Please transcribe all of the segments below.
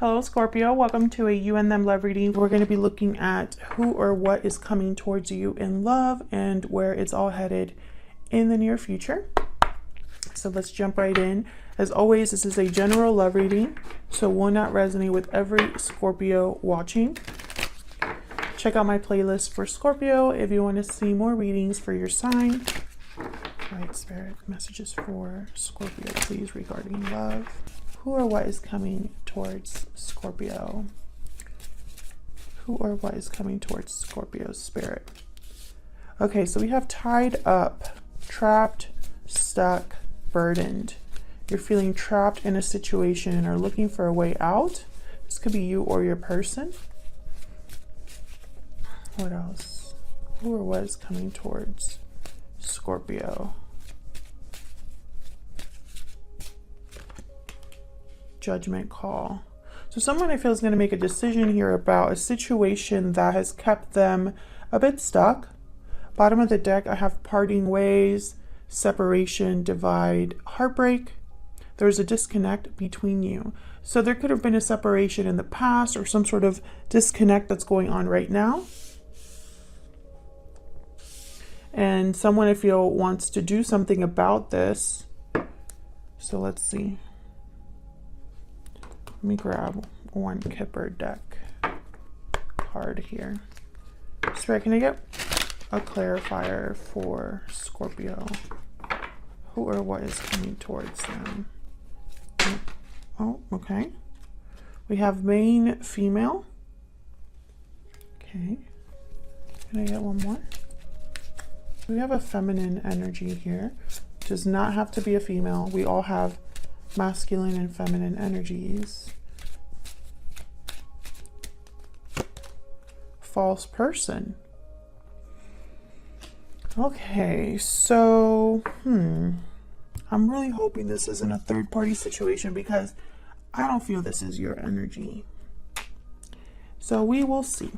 Hello Scorpio, welcome to a you and them love reading. We're going to be looking at who or what is coming towards you in love and where it's all headed in the near future. So let's jump right in. As always, this is a general love reading, so will not resonate with every Scorpio watching. Check out my playlist for Scorpio if you want to see more readings for your sign. Right, Spirit, messages for Scorpio, please, regarding love. Who or what is coming towards Scorpio? Who or what is coming towards Scorpio's spirit? Okay, so we have tied up, trapped, stuck, burdened. You're feeling trapped in a situation and are looking for a way out. This could be you or your person. What else? Who or what is coming towards Scorpio? Judgment call. So someone I feel is going to make a decision here about a situation that has kept them a bit stuck. Bottom of the deck, I have parting ways, separation, divide, heartbreak. There's a disconnect between you. So there could have been a separation in the past or some sort of disconnect that's going on right now. And someone I feel wants to do something about this. So let's see. Let me grab one Kipper deck card here. Spirit, can I get a clarifier for Scorpio? Who or what is coming towards them? Oh, okay. We have main female. Okay. Can I get one more? We have a feminine energy here. Does not have to be a female. We all have masculine and feminine energies. False person. Okay, so I'm really hoping this isn't a third-party situation because I don't feel this is your energy. So we will see.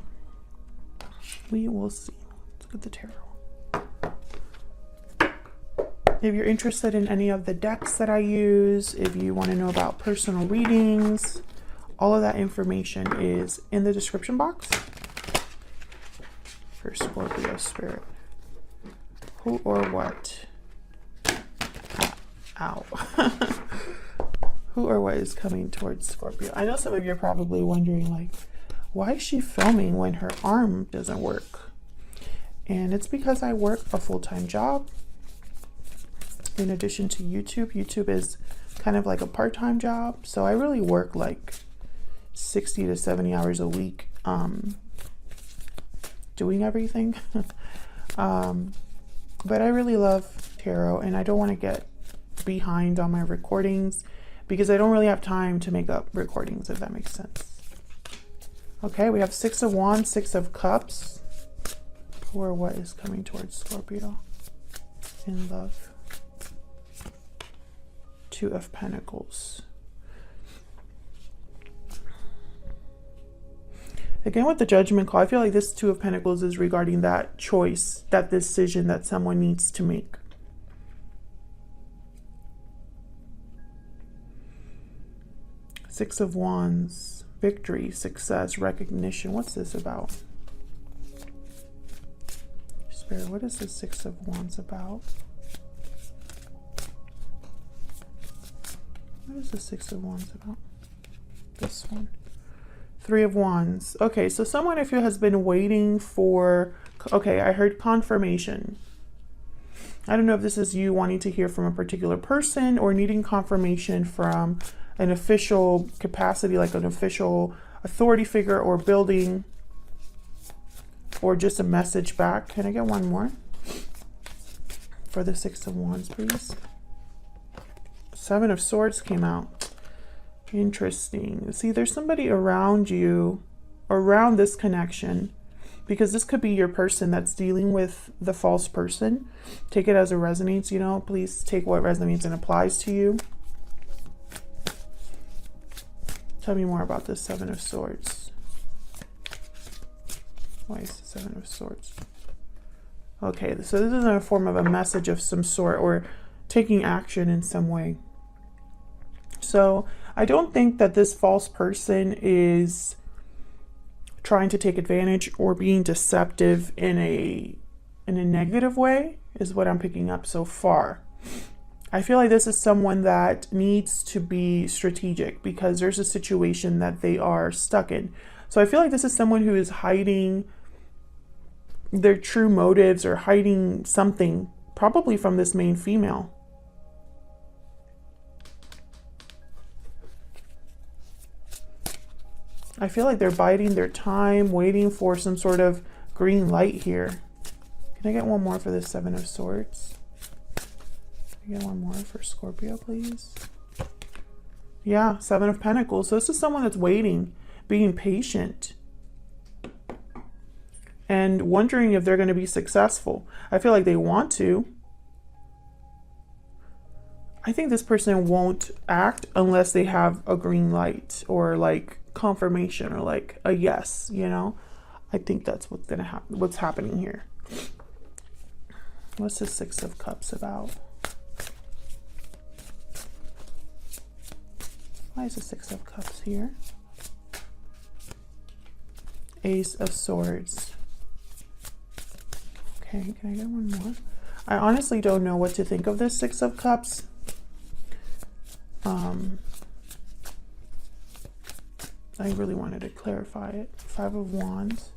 We will see. Let's look at the tarot. If you're interested in any of the decks that I use, if you want to know about personal readings, all of that information is in the description box for Scorpio spirit. Who or what? Ow. Who or what is coming towards Scorpio? I know some of you are probably wondering, like, why is she filming when her arm doesn't work? And it's because I work a full-time job. In addition to YouTube, YouTube is kind of like a part-time job. So I really work like 60 to 70 hours a week doing everything. But I really love tarot and I don't want to get behind on my recordings because I don't really have time to make up recordings, if that makes sense. Okay, we have Six of Wands, Six of Cups. Who or what is coming towards Scorpio in love? Two of Pentacles. Again, with the Judgment call, I feel like this Two of Pentacles is regarding that choice, that decision that someone needs to make. Six of Wands, victory, success, recognition. What's this about? Spirit, what is the Six of Wands about? What is the Six of Wands about? This one. Three of Wands. Okay, so someone I feel has been waiting for, okay, I heard confirmation. I don't know if this is you wanting to hear from a particular person or needing confirmation from an official capacity, like an official authority figure or building, or just a message back. Can I get one more for the Six of Wands, please? Seven of Swords came out. Interesting. See, there's somebody around you, around this connection, because this could be your person that's dealing with the false person. Take it as it resonates, you know. Please take what resonates and applies to you. Tell me more about this Seven of Swords. Why is the Seven of Swords? Okay, so this is in a form of a message of some sort or taking action in some way. So I don't think that this false person is trying to take advantage or being deceptive in a negative way, is what I'm picking up so far. I feel like this is someone that needs to be strategic because there's a situation that they are stuck in. So I feel like this is someone who is hiding their true motives or hiding something, probably from this main female. I feel like they're biding their time, waiting for some sort of green light here. Can I get one more for the Seven of Swords? Can I get one more for Scorpio, please? Yeah, Seven of Pentacles. So this is someone that's waiting, being patient, and wondering if they're going to be successful. I feel like they want to. I think this person won't act unless they have a green light or like confirmation or like a yes, you know. I think that's what's gonna happen, what's happening here. What's the Six of Cups about? Why is the Six of Cups here? Ace of Swords. Okay, can I get one more? I honestly don't know what to think of this Six of Cups. I really wanted to clarify it. Five of Wands.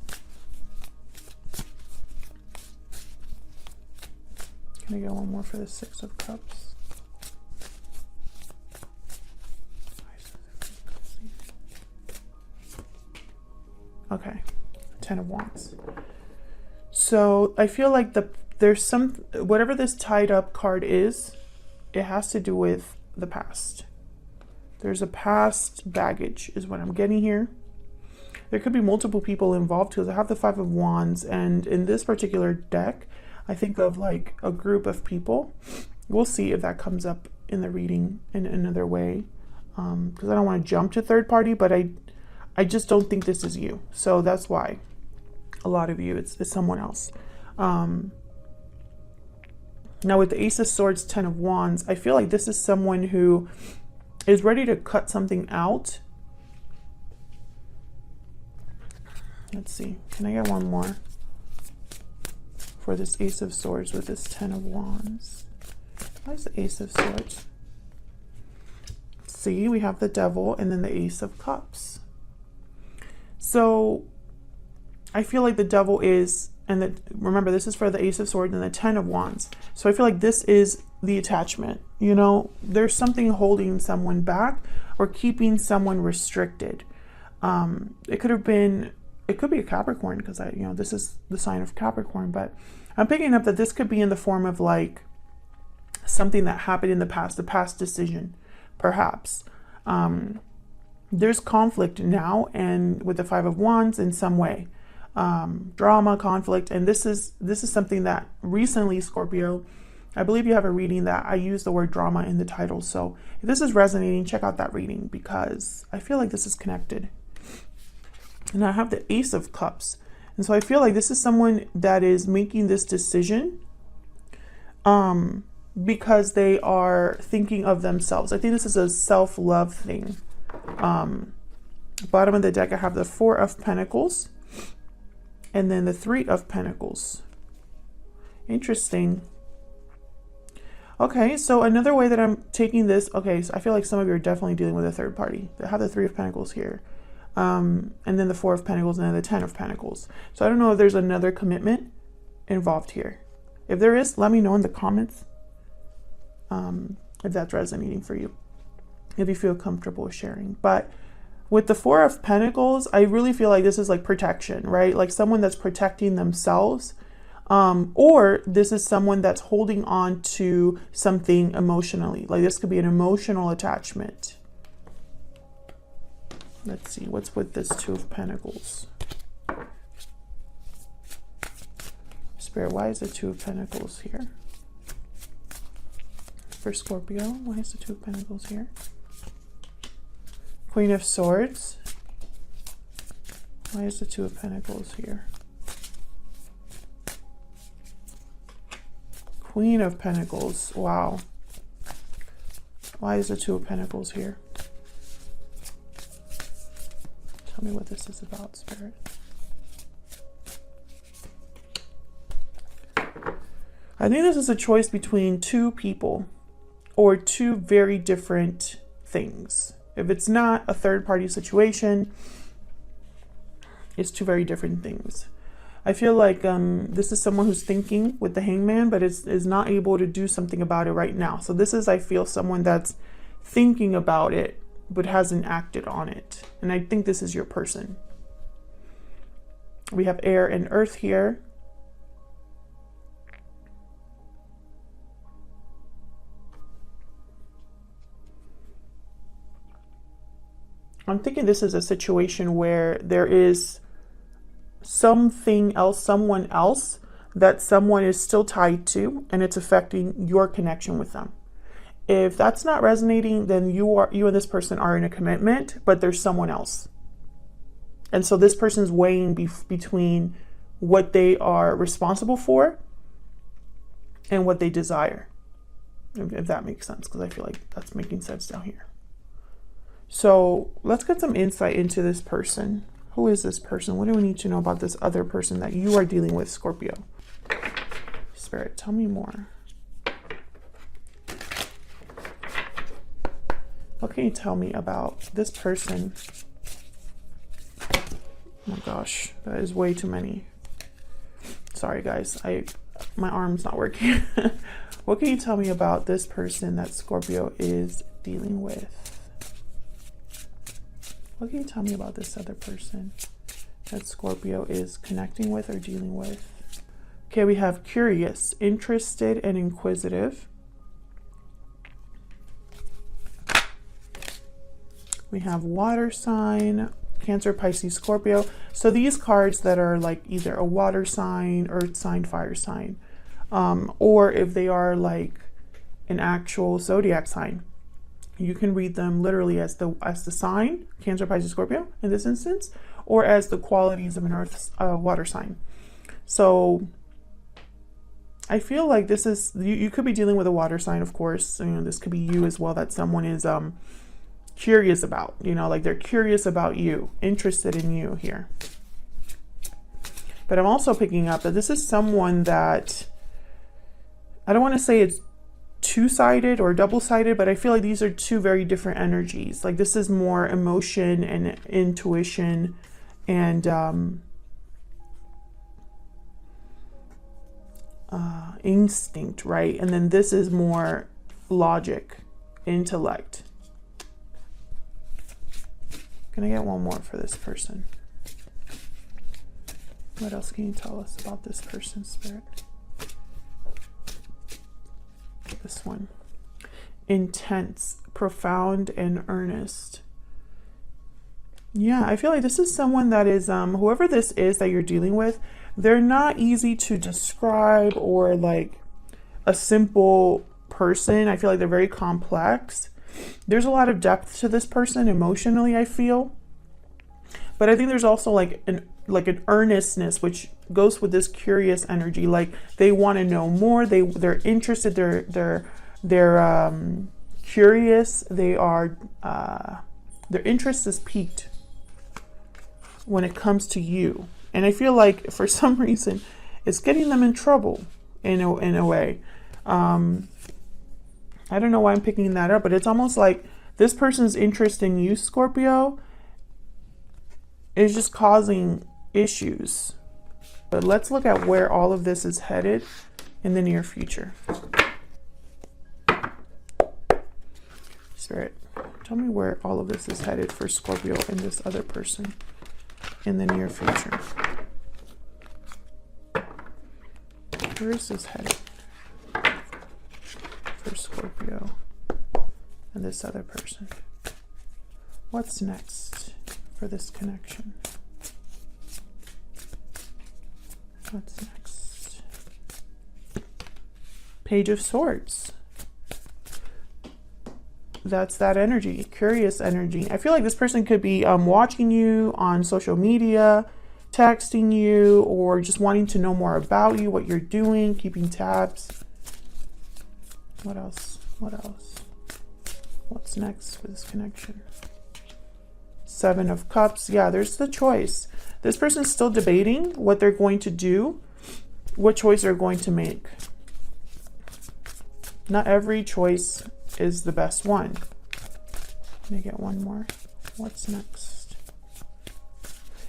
Can I get one more for the Six of Cups? Okay, Ten of Wands. So I feel like there's some, whatever this tied up card is, it has to do with the past. There's a past baggage is what I'm getting here. There could be multiple people involved because I have the Five of Wands, and in this particular deck, I think of like a group of people. We'll see if that comes up in the reading in another way, because I don't want to jump to third party, but I just don't think this is you. So that's why a lot of you, it's someone else. Now with the Ace of Swords, Ten of Wands, I feel like this is someone who is ready to cut something out. Let's see. Can I get one more for this Ace of Swords with this Ten of Wands? Why is the Ace of Swords? See, we have the Devil and then the Ace of Cups. So I feel like the Devil is, and remember, this is for the Ace of Swords and the Ten of Wands. So I feel like this is the attachment. You know, there's something holding someone back or keeping someone restricted. It could be a Capricorn, because this is the sign of Capricorn, but I'm picking up that this could be in the form of like something that happened in the past, a past decision, perhaps. There's conflict now, and with the Five of Wands in some way, drama, conflict, and this is something that recently, Scorpio, I believe you have a reading that I use the word drama in the title. So if this is resonating, check out that reading, because I feel like this is connected. And I have the Ace of Cups. And so I feel like this is someone that is making this decision because they are thinking of themselves. I think this is a self-love thing. Bottom of the deck, I have the Four of Pentacles and then the Three of Pentacles. Interesting. Okay, so another way that I'm taking this, okay, so I feel like some of you are definitely dealing with a third party. They have the Three of Pentacles here. And then the Four of Pentacles and then the Ten of Pentacles. So I don't know if there's another commitment involved here. If there is, let me know in the comments if that's resonating for you, if you feel comfortable sharing. But with the Four of Pentacles, I really feel like this is like protection, right? Like someone that's protecting themselves, or this is someone that's holding on to something emotionally. Like this could be an emotional attachment. Let's see, what's with this Two of Pentacles? Spirit, why is the Two of Pentacles here? For Scorpio, why is the Two of Pentacles here? Queen of Swords. Why is the Two of Pentacles here? Queen of Pentacles, wow. Why is the Two of Pentacles here? Tell me what this is about, Spirit. I think this is a choice between two people or two very different things. If it's not a third-party situation, it's two very different things. I feel like this is someone who's thinking with the Hangman, but is not able to do something about it right now. So this is, I feel, someone that's thinking about it, but hasn't acted on it. And I think this is your person. We have air and earth here. I'm thinking this is a situation where there is something else, someone else that someone is still tied to, and it's affecting your connection with them. If that's not resonating, then you and this person are in a commitment, but there's someone else. And so this person's weighing between what they are responsible for and what they desire. If that makes sense, because I feel like that's making sense down here. So let's get some insight into this person. Who is this person? What do we need to know about this other person that you are dealing with, Scorpio? Spirit, tell me more. What can you tell me about this person? Oh my gosh, that is way too many. Sorry guys, my arm's not working. What can you tell me about this person that Scorpio is dealing with? What can you tell me about this other person that Scorpio is connecting with or dealing with? Okay, we have curious, interested, and inquisitive. We have water sign, Cancer, Pisces, Scorpio. So these cards that are like either a water sign, earth sign, fire sign, or if they are like an actual zodiac sign, you can read them literally as the sign, Cancer, Pisces, Scorpio in this instance, or as the qualities of an earth water sign. So I feel like this is, you could be dealing with a water sign, of course. You know, this could be you as well, that someone is curious about, you know, like they're curious about you, interested in you here. But I'm also picking up that this is someone that, I don't want to say it's two-sided or double-sided, but I feel like these are two very different energies. Like this is more emotion and intuition and instinct, right? And then this is more logic, intellect. Can I get one more for this person? What else can you tell us about this person, Spirit? This one. Intense, profound, and earnest. Yeah, I feel like this is someone that is, whoever this is that you're dealing with, they're not easy to describe or like a simple person. I feel like they're very complex. There's a lot of depth to this person emotionally, I feel. But I think there's also like an earnestness which goes with this curious energy. Like they want to know more. They're interested. They're curious. Their interest is piqued when it comes to you. And I feel like for some reason it's getting them in trouble in a way. I don't know why I'm picking that up, but it's almost like this person's interest in you, Scorpio, is just causing issues. But let's look at where all of this is headed in the near future. Spirit, tell me where all of this is headed for Scorpio and this other person in the near future. Where is this headed for Scorpio and this other person? What's next for this connection? What's next? Page of Swords. That's that energy, curious energy. I feel like this person could be watching you on social media, texting you, or just wanting to know more about you, what you're doing, keeping tabs. What else? What else? What's next for this connection? Seven of Cups. Yeah, there's the choice. This person's still debating what they're going to do, what choice they're going to make. Not every choice is the best one. Let me get one more. What's next?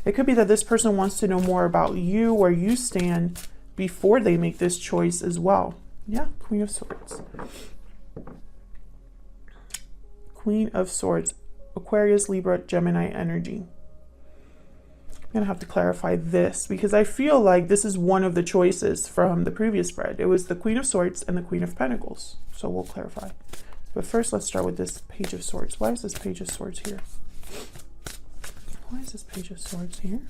It could be that this person wants to know more about you, where you stand, before they make this choice as well. Yeah, Queen of Swords. Queen of Swords. Aquarius, Libra, Gemini energy. I'm going to have to clarify this because I feel like this is one of the choices from the previous spread. It was the Queen of Swords and the Queen of Pentacles. So we'll clarify. But first, let's start with this Page of Swords. Why is this Page of Swords here? Why is this Page of Swords here?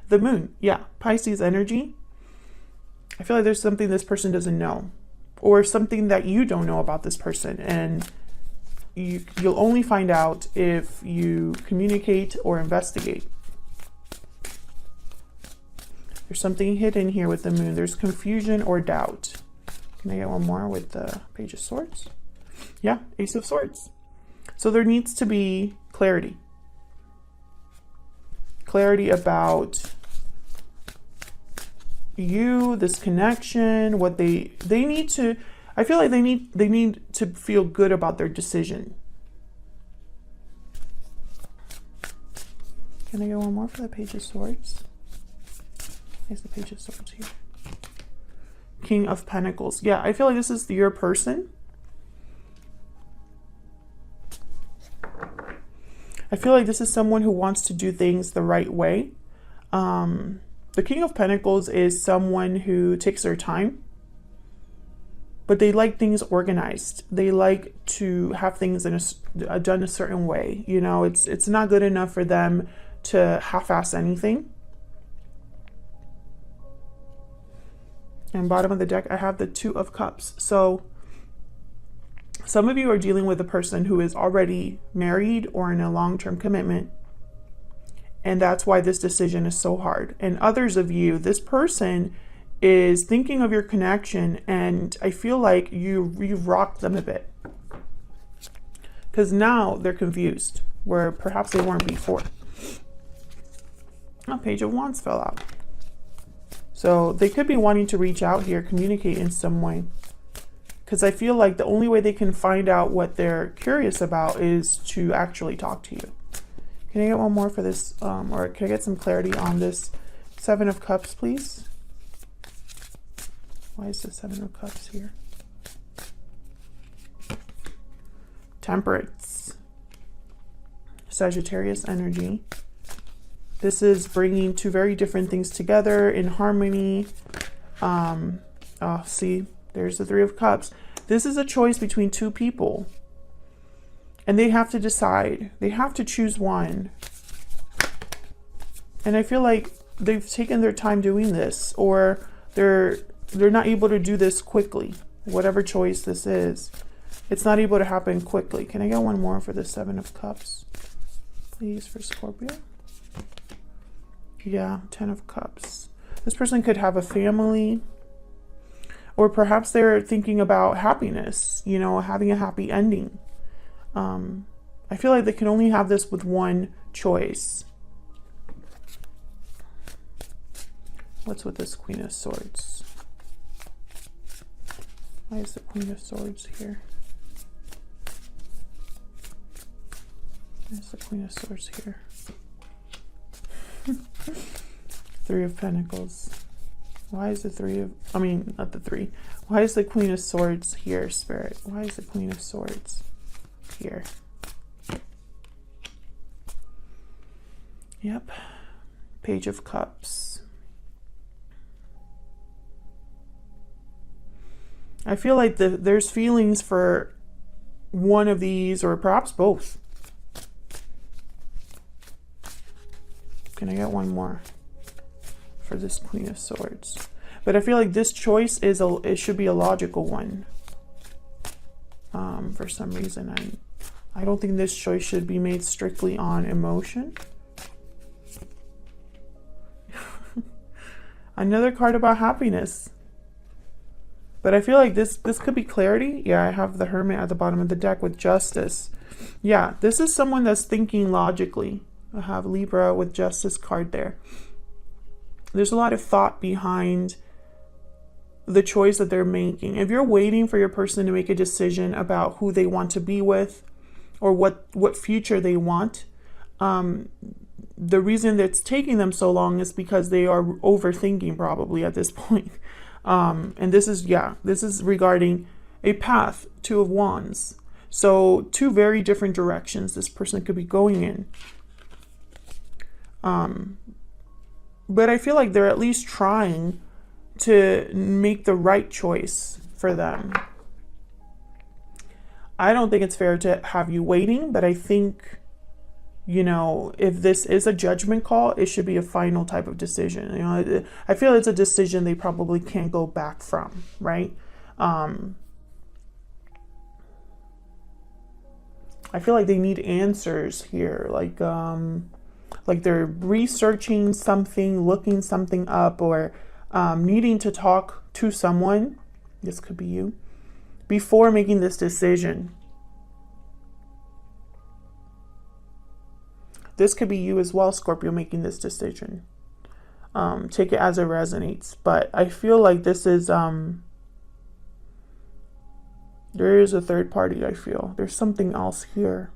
The Moon. Yeah, Pisces energy. I feel like there's something this person doesn't know, or something that you don't know about this person, and you'll only find out if you communicate or investigate. There's something hidden here with the Moon. There's confusion or doubt. Can I get one more with the Page of Swords? Yeah, Ace of Swords. So there needs to be clarity. Clarity about you, this connection, what they need to, I feel like they need to feel good about their decision. Can I get one more for the Page of Swords? Here's the Page of Swords here. King of Pentacles. Yeah, I feel like this is your person. I feel like this is someone who wants to do things the right way. The King of Pentacles is someone who takes their time, but they like things organized. They like to have things done a certain way. You know, it's not good enough for them to half-ass anything. And bottom of the deck, I have the Two of Cups. So some of you are dealing with a person who is already married or in a long-term commitment. And that's why this decision is so hard. And others of you, this person is thinking of your connection, and I feel like you've rocked them a bit. Because now they're confused, where perhaps they weren't before. A Page of Wands fell out. So they could be wanting to reach out here, communicate in some way. Because I feel like the only way they can find out what they're curious about is to actually talk to you. Can I get one more for this, or can I get some clarity on this Seven of Cups, please? Why is the Seven of Cups here? Temperance. Sagittarius energy. This is bringing two very different things together in harmony. See, there's the Three of Cups. This is a choice between two people. And they have to decide. They have to choose one. And I feel like they've taken their time doing this, or they're not able to do this quickly. Whatever choice this is, it's not able to happen quickly. Can I get one more for the Seven of Cups, please, for Scorpio? Yeah, Ten of Cups. This person could have a family, or perhaps they're thinking about happiness, you know, having a happy ending. I feel like they can only have this with one choice. What's with this Queen of Swords? Why is the Queen of Swords here? Why is the Queen of Swords here? Three of Pentacles. Why is the Three of, I mean, not the Three. Why is the Queen of Swords here, Spirit? Why is the Queen of Swords here? Yep. Page of Cups. I feel like there's feelings for one of these, or perhaps both. Can I get one more for this Queen of Swords? But I feel like this choice it should be a logical one. For some reason, I don't think this choice should be made strictly on emotion. Another card about happiness. But I feel like this could be clarity. Yeah, I have the Hermit at the bottom of the deck with Justice. Yeah, this is someone that's thinking logically. I have Libra with Justice card there. There's a lot of thought behind the choice that they're making. If you're waiting for your person to make a decision about who they want to be with or what future they want, the reason that's taking them so long is because they are overthinking probably at this point. And this is regarding a path, Two of Wands. So two very different directions this person could be going in. But I feel like they're at least trying to make the right choice for them. I don't think it's fair to have you waiting, but I think, you know, if this is a judgment call, it should be a final type of decision. You know, I feel it's a decision they probably can't go back from, right? I feel like they need answers here, like they're researching something, looking something up, or needing to talk to someone, this could be you, before making this decision. This could be you as well, Scorpio, making this decision. Take it as it resonates. But I feel like this is, there is a third party, I feel. There's something else here.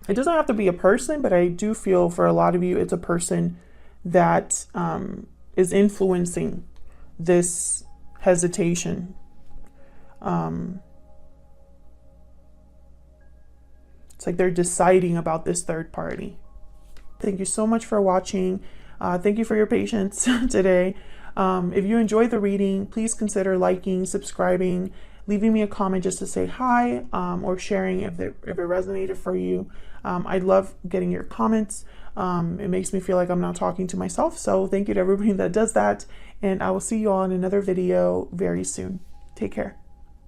It doesn't have to be a person, but I do feel for a lot of you, it's a person that is influencing this hesitation. It's like they're deciding about this third party. Thank you so much for watching. Thank you for your patience today. If you enjoyed the reading, please consider liking, subscribing, leaving me a comment just to say hi, or sharing if it resonated for you. I love getting your comments. It makes me feel like I'm not talking to myself. So thank you to everybody that does that. And I will see you all in another video very soon. Take care.